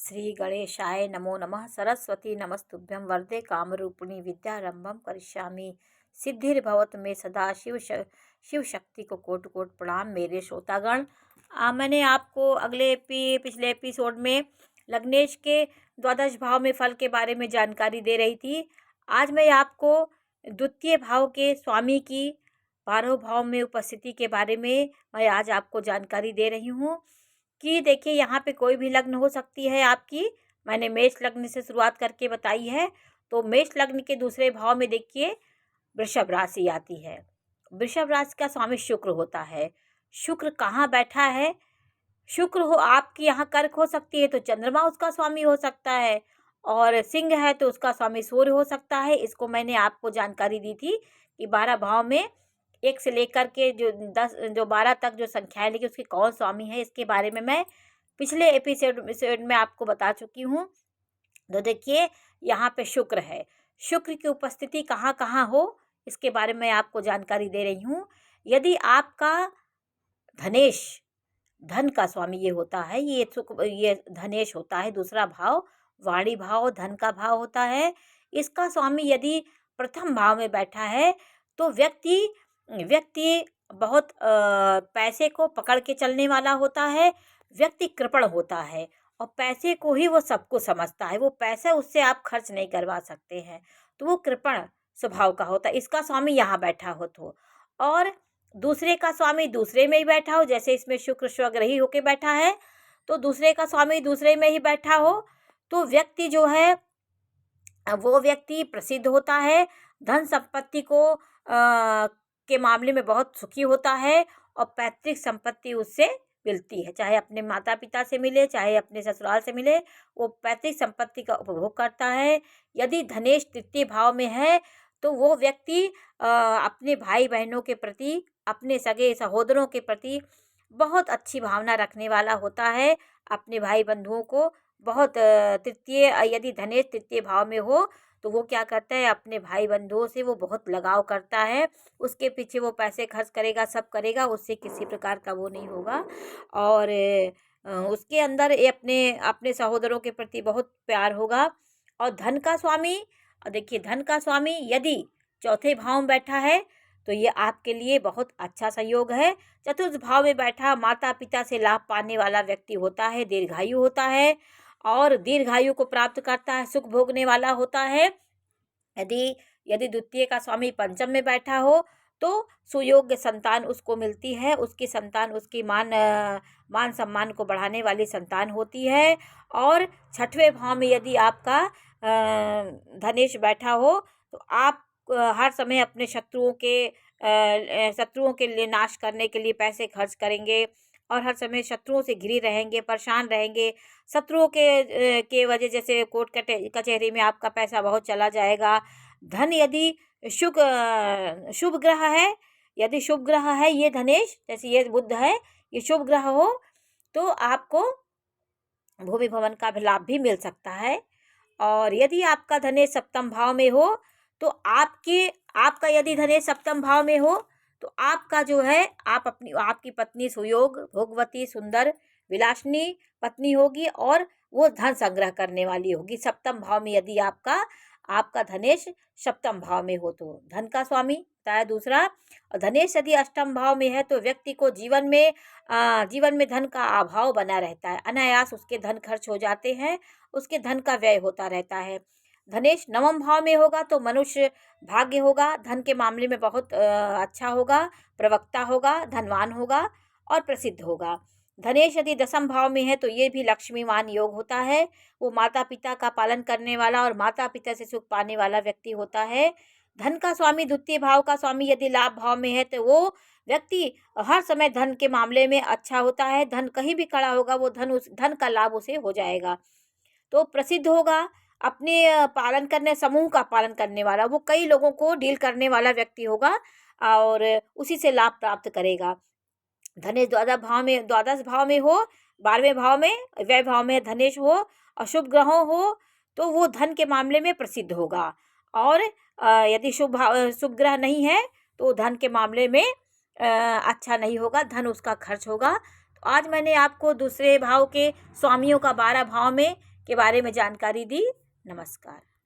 श्री गणेशाय नमो नमः। सरस्वती नमस्तुभ्यं वरदे कामरूपिणी विद्यारंभम करिष्यामि। सिद्धिर्भवतु मे सदा। शिव शक्ति को कोटि कोटि प्रणाम। मेरे श्रोतागण, मैंने आपको पिछले एपिसोड में लग्नेश के द्वादश भाव में फल के बारे में जानकारी दे रही थी। आज मैं आपको द्वितीय भाव के स्वामी की 12 भाव में उपस्थिति के बारे में मैं आज आपको जानकारी दे रही हूँ कि देखिए, यहाँ पे कोई भी लग्न हो सकती है आपकी। मैंने मेष लग्न से शुरुआत करके बताई है। तो मेष लग्न के दूसरे भाव में देखिए वृषभ राशि आती है। वृषभ राशि का स्वामी शुक्र होता है। शुक्र कहाँ बैठा है? शुक्र हो आपकी यहाँ कर्क हो सकती है तो चंद्रमा उसका स्वामी हो सकता है, और सिंह है तो उसका स्वामी सूर्य हो सकता है। इसको मैंने आपको जानकारी दी थी कि 12 भाव में 1 से लेकर के जो 12 तक जो संख्याएं लिखी उसके कौन स्वामी है, इसके बारे में मैं पिछले एपिसोड में आपको बता चुकी हूँ। तो देखिए, यहाँ पे शुक्र है। शुक्र की उपस्थिति कहाँ कहाँ हो, इसके बारे में आपको जानकारी दे रही हूँ। यदि आपका धनेश, धन का स्वामी ये होता है, ये धनेश होता है। दूसरा भाव वाणी भाव, धन का भाव होता है। इसका स्वामी यदि प्रथम भाव में बैठा है तो व्यक्ति बहुत पैसे को पकड़ के चलने वाला होता है। व्यक्ति कृपण होता है और पैसे को ही वो सब कुछ समझता है। वो पैसा उससे आप खर्च नहीं करवा सकते हैं, तो वो कृपण स्वभाव का होता है। इसका स्वामी यहाँ बैठा हो तो, और दूसरे का स्वामी दूसरे में ही बैठा हो, जैसे इसमें शुक्र स्वग्रही होके बैठा है, तो दूसरे का स्वामी दूसरे में ही बैठा हो तो व्यक्ति जो है वो व्यक्ति प्रसिद्ध होता है। धन संपत्ति के मामले में बहुत सुखी होता है और पैतृक संपत्ति उससे मिलती है, चाहे अपने माता पिता से मिले चाहे अपने ससुराल से मिले, वो पैतृक संपत्ति का उपभोग करता है। यदि धनेश तृतीय भाव में है तो वो व्यक्ति अपने भाई बहनों के प्रति, अपने सगे सहोदरों के प्रति बहुत अच्छी भावना रखने वाला होता है। अपने भाई बंधुओं को बहुत यदि धनेश तृतीय भाव में हो तो वो क्या करता है, अपने भाई बंधुओं से वो बहुत लगाव करता है। उसके पीछे वो पैसे खर्च करेगा, सब करेगा, उससे किसी प्रकार का वो नहीं होगा। और उसके अंदर ये अपने सहोदरों के प्रति बहुत प्यार होगा। और धन का स्वामी, देखिए धन का स्वामी यदि चौथे भाव में बैठा है तो ये आपके लिए बहुत अच्छा संयोग है। चतुर्थ भाव में बैठा माता पिता से लाभ पाने वाला व्यक्ति होता है, दीर्घायु होता है और दीर्घायु को प्राप्त करता है, सुख भोगने वाला होता है। यदि द्वितीय का स्वामी पंचम में बैठा हो तो सुयोग्य संतान उसको मिलती है। उसकी संतान उसकी मान सम्मान को बढ़ाने वाली संतान होती है। और छठवें भाव में यदि आपका धनेश बैठा हो तो आप हर समय अपने शत्रुओं के लिए नाश करने के लिए पैसे खर्च करेंगे और हर समय शत्रुओं से घिरे रहेंगे, परेशान रहेंगे। शत्रुओं के वजह जैसे कोर्ट कचहरी में आपका पैसा बहुत चला जाएगा। धन यदि शुभ ग्रह है, यदि शुभ ग्रह है ये धनेश, जैसे ये बुध है, ये शुभ ग्रह हो तो आपको भूमि भवन का लाभ भी मिल सकता है। और यदि आपका धनेश सप्तम भाव में हो तो आपका यदि धनेश सप्तम भाव में हो तो आपका जो है आपकी पत्नी सुयोग, भोगवती, सुंदर, विलासिनी पत्नी होगी और वो धन संग्रह करने वाली होगी। सप्तम भाव में यदि आपका धनेश सप्तम भाव में हो तो धन का स्वामी बताया दूसरा। और धनेश यदि अष्टम भाव में है तो व्यक्ति को जीवन में धन का अभाव बना रहता है। अनायास उसके धन खर्च हो जाते हैं, उसके धन का व्यय होता रहता है। धनेश नवम भाव में होगा तो मनुष्य भाग्य होगा, धन के मामले में बहुत अच्छा होगा, प्रवक्ता होगा, धनवान होगा और प्रसिद्ध होगा। धनेश यदि दसम भाव में है तो ये भी लक्ष्मीवान योग होता है। वो माता पिता का पालन करने वाला और माता पिता से सुख पाने वाला व्यक्ति होता है। धन का स्वामी द्वितीय भाव का स्वामी यदि लाभ भाव में है तो वो व्यक्ति हर समय धन के मामले में अच्छा होता है। धन कहीं भी खड़ा होगा वो धन का लाभ उसे हो जाएगा, तो प्रसिद्ध होगा। अपने समूह का पालन करने वाला, वो कई लोगों को डील करने वाला व्यक्ति होगा और उसी से लाभ प्राप्त करेगा। धनेश द्वादश भाव में हो, 12वें भाव में व्यय भाव में धनेश हो, अशुभ ग्रहों हो तो वो धन के मामले में प्रसिद्ध होगा। और यदि शुभ ग्रह नहीं है तो धन के मामले में अच्छा नहीं होगा, धन उसका खर्च होगा। तो आज मैंने आपको दूसरे भाव के स्वामियों का 12 भाव में के बारे में जानकारी दी। नमस्कार।